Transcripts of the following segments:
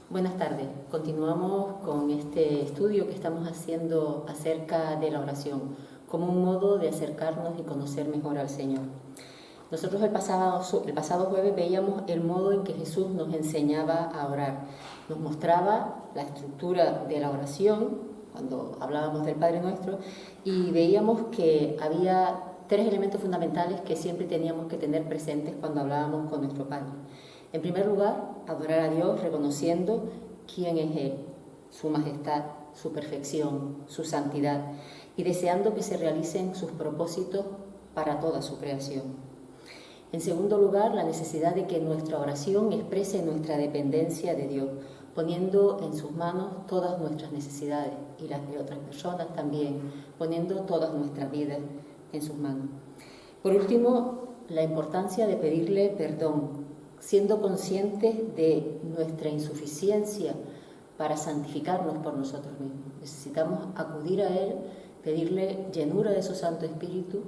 Buenas tardes. Continuamos con este estudio que estamos haciendo acerca de la oración, como un modo de acercarnos y conocer mejor al Señor. Nosotros el pasado jueves veíamos el modo en que Jesús nos enseñaba a orar. Nos mostraba la estructura de la oración, cuando hablábamos del Padre Nuestro, y veíamos que había tres elementos fundamentales que siempre teníamos que tener presentes cuando hablábamos con nuestro Padre. En primer lugar, adorar a Dios reconociendo quién es Él, su majestad, su perfección, su santidad, y deseando que se realicen sus propósitos para toda su creación. En segundo lugar, la necesidad de que nuestra oración exprese nuestra dependencia de Dios, poniendo en sus manos todas nuestras necesidades y las de otras personas también, poniendo todas nuestras vidas en sus manos. Por último, la importancia de pedirle perdón, siendo conscientes de nuestra insuficiencia para santificarnos por nosotros mismos. Necesitamos acudir a Él, pedirle llenura de su Santo Espíritu,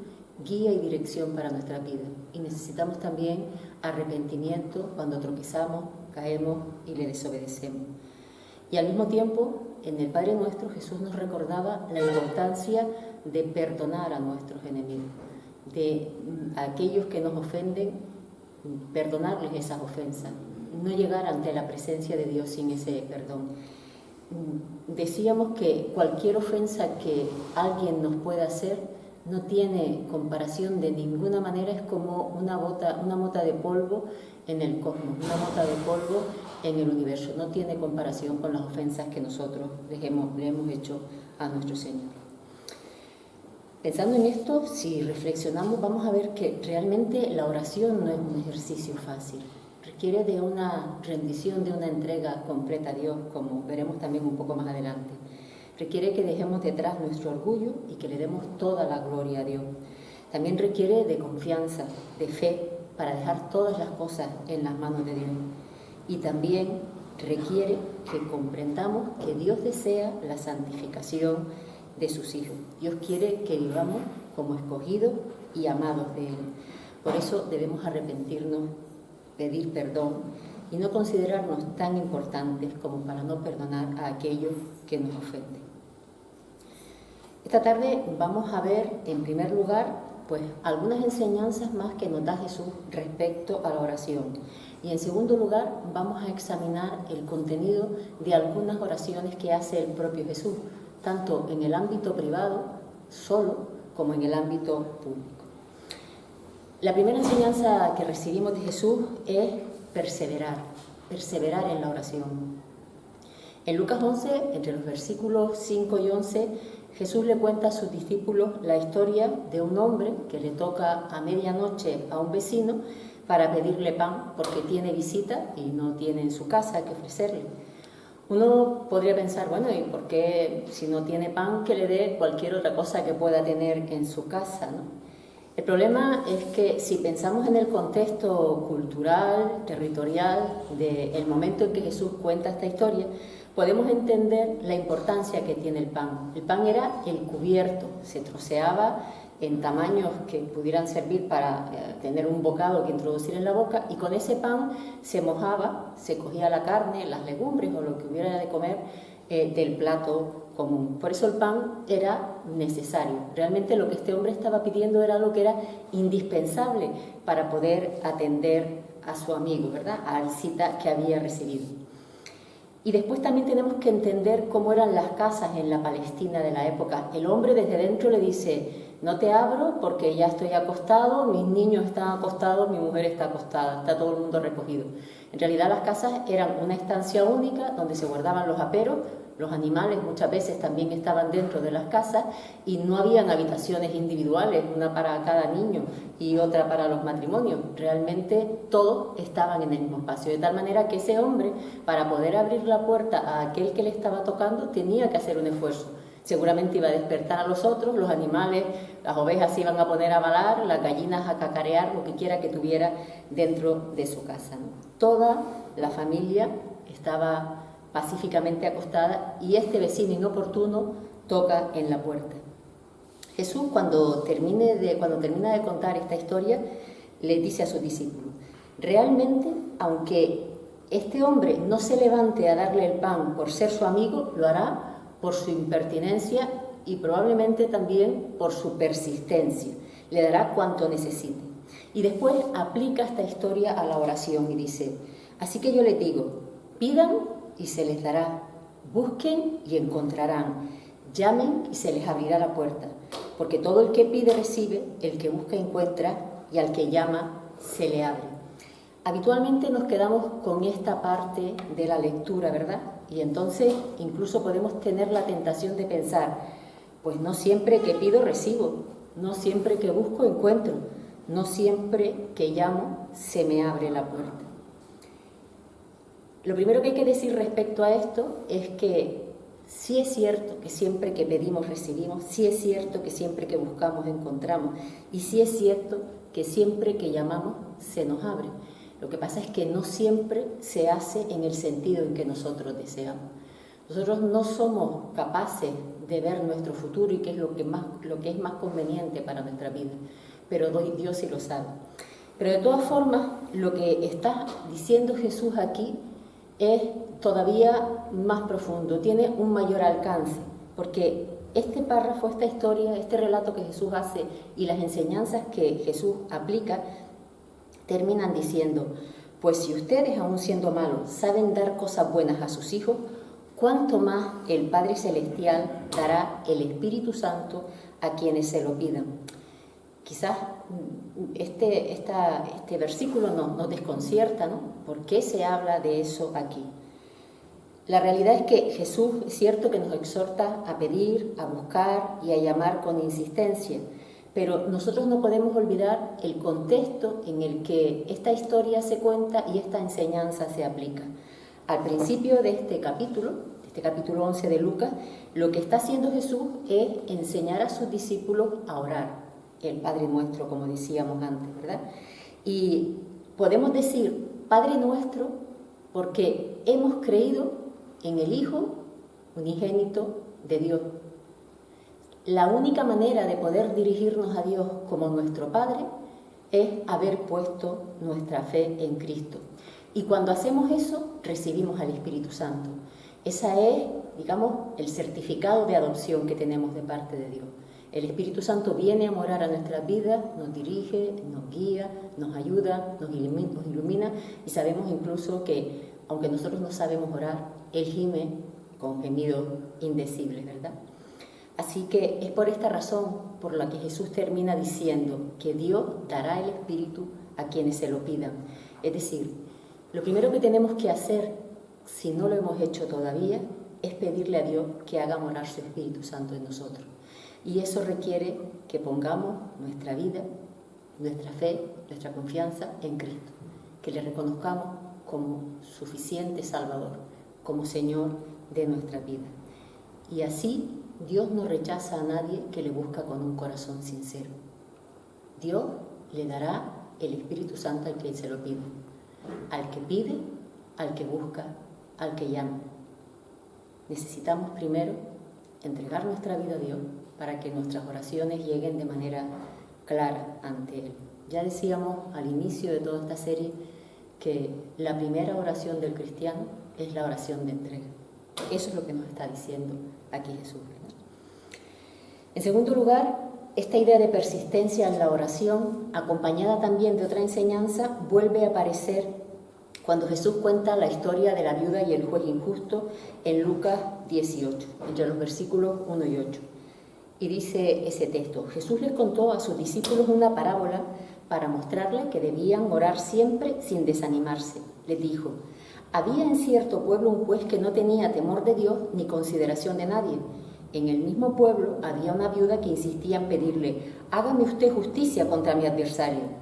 guía y dirección para nuestra vida. Y necesitamos también arrepentimiento cuando tropezamos, caemos y le desobedecemos. Y al mismo tiempo, en el Padre Nuestro, Jesús nos recordaba la importancia de perdonar a nuestros enemigos, de aquellos que nos ofenden, perdonarles esas ofensas, no llegar ante la presencia de Dios sin ese perdón. Decíamos que cualquier ofensa que alguien nos pueda hacer no tiene comparación de ninguna manera, es como una mota de polvo en el cosmos, una mota de polvo en el universo, no tiene comparación con las ofensas que nosotros le hemos hecho a nuestro Señor. Pensando en esto, si reflexionamos, vamos a ver que realmente la oración no es un ejercicio fácil. Requiere de una rendición, de una entrega completa a Dios, como veremos también un poco más adelante. Requiere que dejemos detrás nuestro orgullo y que le demos toda la gloria a Dios. También requiere de confianza, de fe, para dejar todas las cosas en las manos de Dios. Y también requiere que comprendamos que Dios desea la santificación de sus hijos. Dios quiere que vivamos como escogidos y amados de Él. Por eso debemos arrepentirnos, pedir perdón y no considerarnos tan importantes como para no perdonar a aquellos que nos ofenden. Esta tarde vamos a ver, en primer lugar, pues algunas enseñanzas más que nos da Jesús respecto a la oración. Y en segundo lugar, vamos a examinar el contenido de algunas oraciones que hace el propio Jesús, tanto en el ámbito privado, solo, como en el ámbito público. La primera enseñanza que recibimos de Jesús es perseverar en la oración. En Lucas 11, entre los versículos 5 y 11, Jesús le cuenta a sus discípulos la historia de un hombre que le toca a medianoche a un vecino para pedirle pan porque tiene visita y no tiene en su casa que ofrecerle. Uno podría pensar, bueno, ¿y por qué si no tiene pan que le dé cualquier otra cosa que pueda tener en su casa, ¿no? El problema es que si pensamos en el contexto cultural, territorial, del momento en que Jesús cuenta esta historia, podemos entender la importancia que tiene el pan. El pan era el cubierto, se troceaba en tamaños que pudieran servir para tener un bocado que introducir en la boca, y con ese pan se mojaba, se cogía la carne, las legumbres o lo que hubiera de comer del plato común. Por eso el pan era necesario. Realmente lo que este hombre estaba pidiendo era algo que era indispensable para poder atender a su amigo, ¿verdad?, a la visita que había recibido. Y después también tenemos que entender cómo eran las casas en la Palestina de la época. El hombre desde dentro le dice: no te abro porque ya estoy acostado, mis niños están acostados, mi mujer está acostada, está todo el mundo recogido. En realidad las casas eran una estancia única donde se guardaban los aperos, los animales muchas veces también estaban dentro de las casas y no habían habitaciones individuales, una para cada niño y otra para los matrimonios. Realmente todos estaban en el mismo espacio, de tal manera que ese hombre, para poder abrir la puerta a aquel que le estaba tocando, tenía que hacer un esfuerzo. Seguramente iba a despertar a los otros, los animales, las ovejas se iban a poner a balar, las gallinas a cacarear, lo que quiera que tuviera dentro de su casa, ¿no? Toda la familia estaba pacíficamente acostada y este vecino inoportuno toca en la puerta. Jesús, cuando termina de contar esta historia, le dice a sus discípulos: realmente, aunque este hombre no se levante a darle el pan por ser su amigo, lo hará por su impertinencia y probablemente también por su persistencia. Le dará cuanto necesite. Y después aplica esta historia a la oración y dice: así que yo les digo, pidan y se les dará, busquen y encontrarán, llamen y se les abrirá la puerta, porque todo el que pide recibe, el que busca encuentra y al que llama se le abre. Habitualmente nos quedamos con esta parte de la lectura, ¿verdad? Y entonces incluso podemos tener la tentación de pensar, pues no siempre que pido recibo, no siempre que busco encuentro, no siempre que llamo se me abre la puerta. Lo primero que hay que decir respecto a esto es que sí es cierto que siempre que pedimos recibimos, sí es cierto que siempre que buscamos encontramos y sí es cierto que siempre que llamamos se nos abre. Lo que pasa es que no siempre se hace en el sentido en que nosotros deseamos. Nosotros no somos capaces de ver nuestro futuro y qué es lo que es más conveniente para nuestra vida, pero Dios sí lo sabe. Pero de todas formas, lo que está diciendo Jesús aquí es todavía más profundo, tiene un mayor alcance, porque este párrafo, esta historia, este relato que Jesús hace y las enseñanzas que Jesús aplica, terminan diciendo: pues si ustedes, aun siendo malos, saben dar cosas buenas a sus hijos, ¿cuánto más el Padre Celestial dará el Espíritu Santo a quienes se lo pidan? Quizás este versículo nos desconcierta, ¿no? ¿Por qué se habla de eso aquí? La realidad es que Jesús es cierto que nos exhorta a pedir, a buscar y a llamar con insistencia, pero nosotros no podemos olvidar el contexto en el que esta historia se cuenta y esta enseñanza se aplica. Al principio de este capítulo 11 de Lucas, lo que está haciendo Jesús es enseñar a sus discípulos a orar, el Padre Nuestro, como decíamos antes, ¿verdad? Y podemos decir Padre Nuestro porque hemos creído en el Hijo unigénito de Dios. La única manera de poder dirigirnos a Dios como nuestro Padre es haber puesto nuestra fe en Cristo. Y cuando hacemos eso, recibimos al Espíritu Santo. Ese es, digamos, el certificado de adopción que tenemos de parte de Dios. El Espíritu Santo viene a morar a nuestras vidas, nos dirige, nos guía, nos ayuda, nos ilumina y sabemos incluso que, aunque nosotros no sabemos orar, Él gime con gemidos indecibles, ¿verdad? Así que es por esta razón por la que Jesús termina diciendo que Dios dará el Espíritu a quienes se lo pidan. Es decir, lo primero que tenemos que hacer, si no lo hemos hecho todavía, es pedirle a Dios que haga morar su Espíritu Santo en nosotros. Y eso requiere que pongamos nuestra vida, nuestra fe, nuestra confianza en Cristo, que le reconozcamos como suficiente Salvador, como Señor de nuestra vida. Y así Dios no rechaza a nadie que le busca con un corazón sincero. Dios le dará el Espíritu Santo al que se lo pide, al que pide, al que busca, al que llama. Necesitamos primero entregar nuestra vida a Dios para que nuestras oraciones lleguen de manera clara ante Él. Ya decíamos al inicio de toda esta serie que la primera oración del cristiano es la oración de entrega. Eso es lo que nos está diciendo aquí Jesús, ¿verdad? En segundo lugar, esta idea de persistencia en la oración, acompañada también de otra enseñanza, vuelve a aparecer cuando Jesús cuenta la historia de la viuda y el juez injusto en Lucas 18, entre los versículos 1 y 8. Y dice ese texto: Jesús les contó a sus discípulos una parábola para mostrarles que debían orar siempre sin desanimarse. Les dijo: había en cierto pueblo un juez que no tenía temor de Dios ni consideración de nadie. En el mismo pueblo había una viuda que insistía en pedirle: hágame usted justicia contra mi adversario.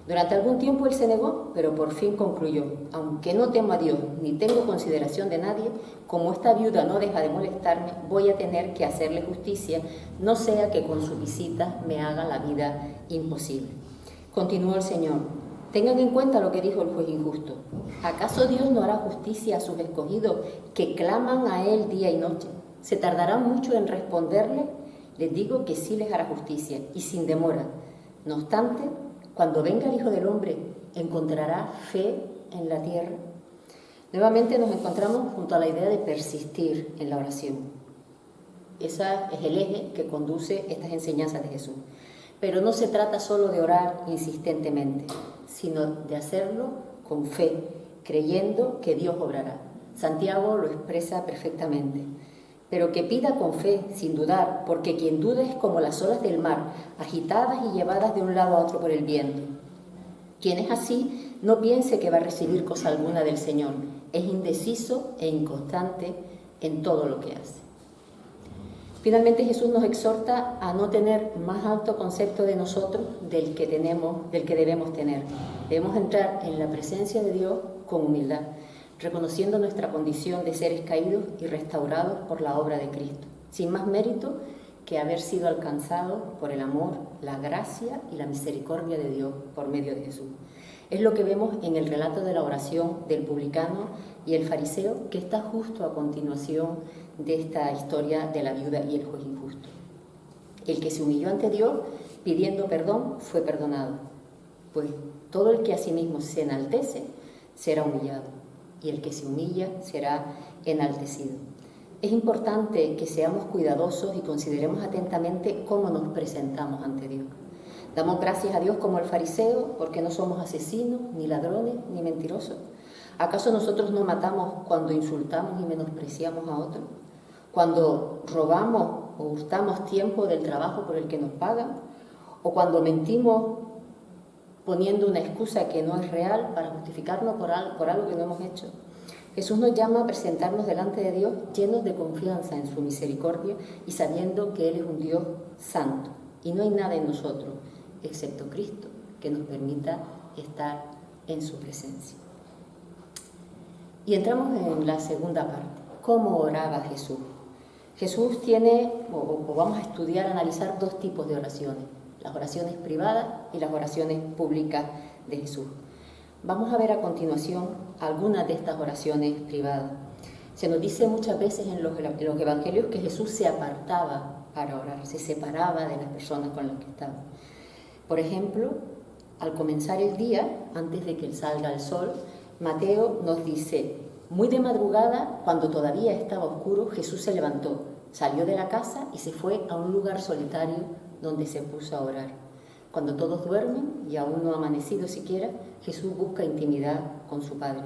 Durante algún tiempo él se negó, pero por fin concluyó: aunque no temo a Dios ni tengo consideración de nadie, como esta viuda no deja de molestarme, voy a tener que hacerle justicia, no sea que con su visita me haga la vida imposible. Continuó el Señor: tengan en cuenta lo que dijo el juez injusto. ¿Acaso Dios no hará justicia a sus escogidos que claman a Él día y noche? ¿Se tardará mucho en responderle? Les digo que sí les hará justicia y sin demora. No obstante, cuando venga el Hijo del Hombre, ¿encontrará fe en la tierra? Nuevamente nos encontramos junto a la idea de persistir en la oración. Ese es el eje que conduce estas enseñanzas de Jesús. Pero no se trata solo de orar insistentemente, sino de hacerlo con fe, creyendo que Dios obrará. Santiago lo expresa perfectamente. Pero que pida con fe, sin dudar, porque quien duda es como las olas del mar, agitadas y llevadas de un lado a otro por el viento. Quien es así, no piense que va a recibir cosa alguna del Señor. Es indeciso e inconstante en todo lo que hace. Finalmente, Jesús nos exhorta a no tener más alto concepto de nosotros del que debemos tener. Debemos entrar en la presencia de Dios con humildad, reconociendo nuestra condición de seres caídos y restaurados por la obra de Cristo, sin más mérito que haber sido alcanzados por el amor, la gracia y la misericordia de Dios por medio de Jesús. Es lo que vemos en el relato de la oración del publicano y el fariseo, que está justo a continuación de esta historia de la viuda y el juez injusto. El que se humilló ante Dios pidiendo perdón fue perdonado, pues todo el que a sí mismo se enaltece será humillado, y el que se humilla será enaltecido. Es importante que seamos cuidadosos y consideremos atentamente cómo nos presentamos ante Dios. Damos gracias a Dios como el fariseo porque no somos asesinos, ni ladrones, ni mentirosos. ¿Acaso nosotros no matamos cuando insultamos y menospreciamos a otros? ¿Cuando robamos o hurtamos tiempo del trabajo por el que nos pagan? ¿O cuando mentimos poniendo una excusa que no es real para justificarnos por algo que no hemos hecho? Jesús nos llama a presentarnos delante de Dios llenos de confianza en su misericordia y sabiendo que Él es un Dios santo y no hay nada en nosotros, excepto Cristo, que nos permita estar en su presencia. Y entramos en la segunda parte. ¿Cómo oraba Jesús? Jesús tiene, o vamos a estudiar, analizar dos tipos de oraciones: las oraciones privadas y las oraciones públicas de Jesús. Vamos a ver a continuación algunas de estas oraciones privadas. Se nos dice muchas veces en los evangelios que Jesús se apartaba para orar, se separaba de las personas con las que estaba. Por ejemplo, al comenzar el día, antes de que salga el sol, Mateo nos dice: muy de madrugada, cuando todavía estaba oscuro, Jesús se levantó, salió de la casa y se fue a un lugar solitario donde se puso a orar. Cuando todos duermen y aún no ha amanecido siquiera, Jesús busca intimidad con su Padre.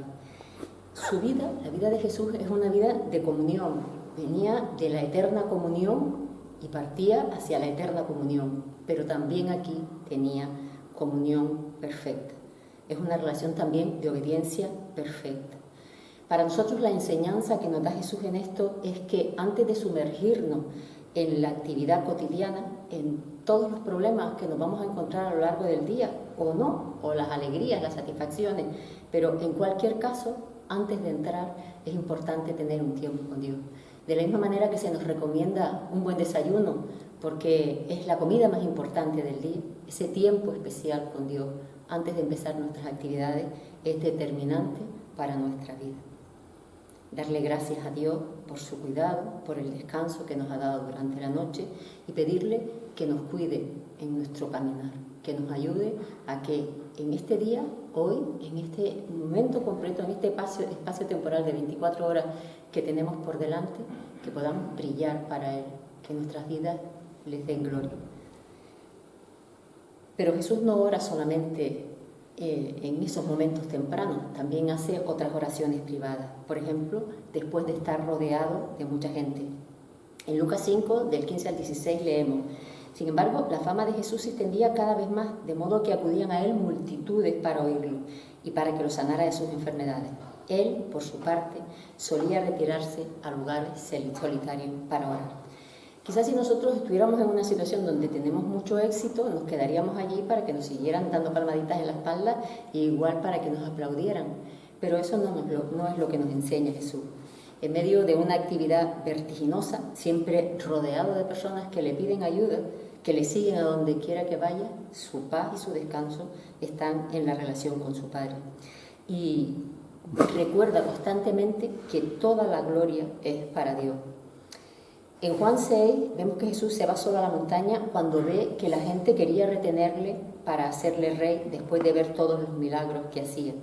Su vida, la vida de Jesús, es una vida de comunión. Venía de la eterna comunión y partía hacia la eterna comunión, pero también aquí tenía comunión perfecta. Es una relación también de obediencia perfecta. Para nosotros la enseñanza que nos da Jesús en esto es que antes de sumergirnos en la actividad cotidiana, en todos los problemas que nos vamos a encontrar a lo largo del día, o no, o las alegrías, las satisfacciones, pero en cualquier caso, antes de entrar, es importante tener un tiempo con Dios. De la misma manera que se nos recomienda un buen desayuno, porque es la comida más importante del día, ese tiempo especial con Dios, antes de empezar nuestras actividades, es determinante para nuestra vida. Darle gracias a Dios por su cuidado, por el descanso que nos ha dado durante la noche y pedirle que nos cuide en nuestro caminar, que nos ayude a que en este día, hoy, en este momento completo, en este espacio temporal de 24 horas que tenemos por delante, que podamos brillar para Él, que nuestras vidas les den gloria. Pero Jesús no ora solamente en esos momentos tempranos, también hace otras oraciones privadas. Por ejemplo, después de estar rodeado de mucha gente. En Lucas 5, del 15 al 16 leemos: sin embargo, la fama de Jesús se extendía cada vez más, de modo que acudían a Él multitudes para oírlo y para que lo sanara de sus enfermedades. Él, por su parte, solía retirarse a lugares solitarios para orar. Quizás si nosotros estuviéramos en una situación donde tenemos mucho éxito, nos quedaríamos allí para que nos siguieran dando palmaditas en la espalda e igual para que nos aplaudieran. Pero eso no es lo que nos enseña Jesús. En medio de una actividad vertiginosa, siempre rodeado de personas que le piden ayuda, que le siguen a donde quiera que vaya, su paz y su descanso están en la relación con su Padre. Y recuerda constantemente que toda la gloria es para Dios. En Juan 6 vemos que Jesús se va solo a la montaña cuando ve que la gente quería retenerle para hacerle rey después de ver todos los milagros que hacía.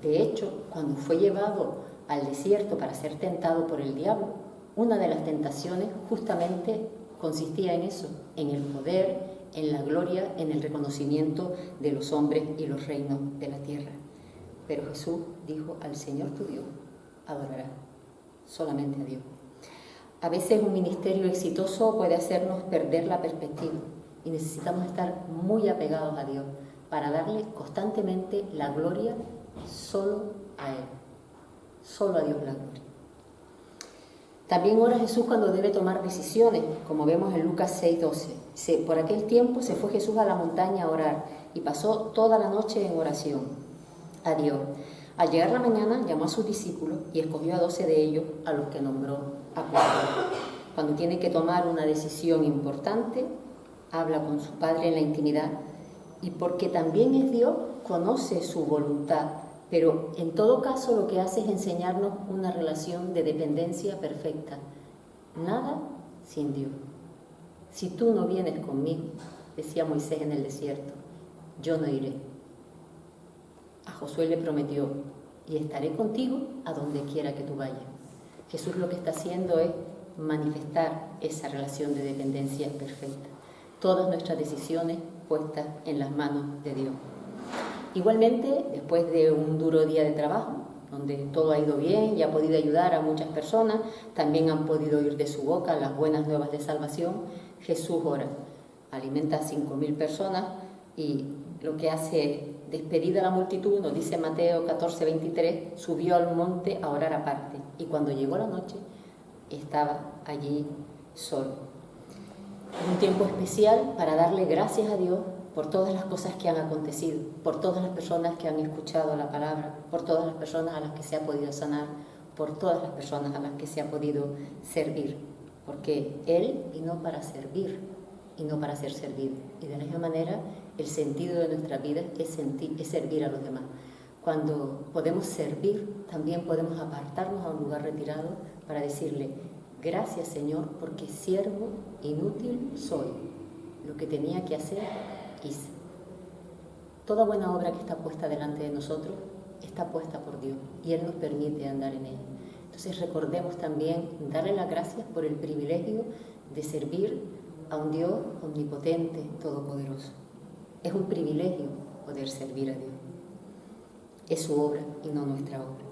De hecho, cuando fue llevado al desierto para ser tentado por el diablo, una de las tentaciones justamente consistía en eso, en el poder, en la gloria, en el reconocimiento de los hombres y los reinos de la tierra. Pero Jesús dijo: al Señor tu Dios adorarás, solamente a Dios. A veces un ministerio exitoso puede hacernos perder la perspectiva y necesitamos estar muy apegados a Dios para darle constantemente la gloria solo a Él, solo a Dios la gloria. También ora Jesús cuando debe tomar decisiones, como vemos en Lucas 6:12. Por aquel tiempo se fue Jesús a la montaña a orar y pasó toda la noche en oración a Dios. Al llegar la mañana llamó a sus discípulos y escogió a 12 de ellos, a los que nombró apóstoles. Cuando tiene que tomar una decisión importante, habla con su Padre en la intimidad, y porque también es Dios, conoce su voluntad, pero en todo caso lo que hace es enseñarnos una relación de dependencia perfecta. Nada sin Dios. Si tú no vienes conmigo, decía Moisés en el desierto, yo no iré. A Josué le prometió: y estaré contigo a donde quiera que tú vayas. Jesús lo que está haciendo es manifestar esa relación de dependencia perfecta. Todas nuestras decisiones puestas en las manos de Dios. Igualmente, después de un duro día de trabajo, donde todo ha ido bien y ha podido ayudar a muchas personas, también han podido oír de su boca las buenas nuevas de salvación, Jesús ora, alimenta a 5.000 personas y lo que hace, despedida la multitud, nos dice Mateo 14:23, subió al monte a orar aparte, y cuando llegó la noche estaba allí solo. Un tiempo especial para darle gracias a Dios por todas las cosas que han acontecido, por todas las personas que han escuchado la palabra, por todas las personas a las que se ha podido sanar, por todas las personas a las que se ha podido servir, porque Él vino para servir y no para ser servido. Y de la misma manera, el sentido de nuestra vida es servir a los demás. Cuando podemos servir, también podemos apartarnos a un lugar retirado para decirle: gracias, Señor, porque siervo inútil soy. Lo que tenía que hacer, hice. Toda buena obra que está puesta delante de nosotros está puesta por Dios y Él nos permite andar en ella. Entonces recordemos también darle las gracias por el privilegio de servir a un Dios omnipotente, todopoderoso. Es un privilegio poder servir a Dios. Es su obra y no nuestra obra.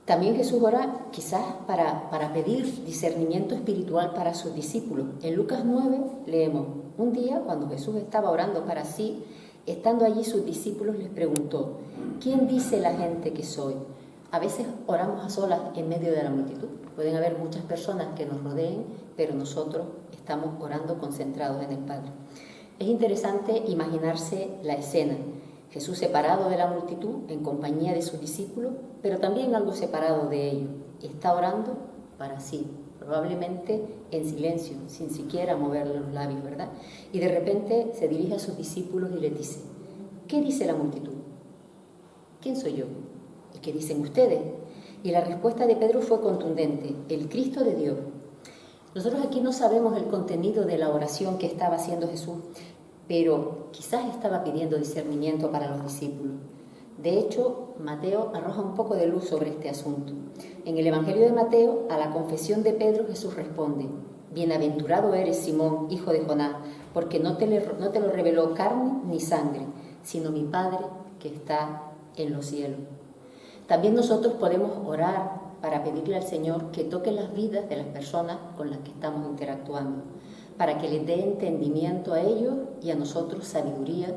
También Jesús ora quizás para pedir discernimiento espiritual para sus discípulos. En Lucas 9 leemos: un día, cuando Jesús estaba orando para sí, estando allí sus discípulos les preguntó: ¿quién dice la gente que soy? A veces oramos a solas en medio de la multitud. Pueden haber muchas personas que nos rodeen, pero nosotros estamos orando concentrados en el Padre. Es interesante imaginarse la escena. Jesús separado de la multitud, en compañía de sus discípulos, pero también algo separado de ellos. Está orando para sí, probablemente en silencio, sin siquiera moverle los labios, ¿verdad? Y de repente se dirige a sus discípulos y les dice: ¿qué dice la multitud? ¿Quién soy yo? ¿Y qué dicen ustedes? Y la respuesta de Pedro fue contundente: el Cristo de Dios. Nosotros aquí no sabemos el contenido de la oración que estaba haciendo Jesús, pero quizás estaba pidiendo discernimiento para los discípulos. De hecho, Mateo arroja un poco de luz sobre este asunto. En el Evangelio de Mateo, a la confesión de Pedro, Jesús responde: bienaventurado eres, Simón, hijo de Jonás, porque no te lo reveló carne ni sangre, sino mi Padre que está en los cielos. También nosotros podemos orar para pedirle al Señor que toque las vidas de las personas con las que estamos interactuando, para que les dé entendimiento a ellos y a nosotros sabiduría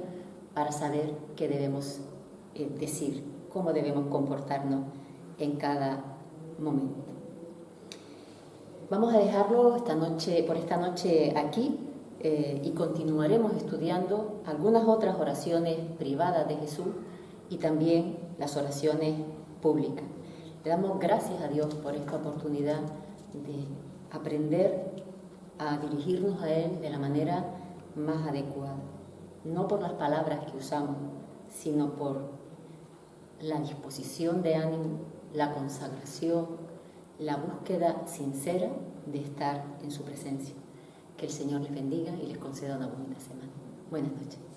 para saber qué debemos decir, cómo debemos comportarnos en cada momento. Vamos a dejarlo por esta noche aquí y continuaremos estudiando algunas otras oraciones privadas de Jesús y también las oraciones públicas. Le damos gracias a Dios por esta oportunidad de aprender a dirigirnos a Él de la manera más adecuada, no por las palabras que usamos, sino por la disposición de ánimo, la consagración, la búsqueda sincera de estar en su presencia. Que el Señor les bendiga y les conceda una bonita semana. Buenas noches.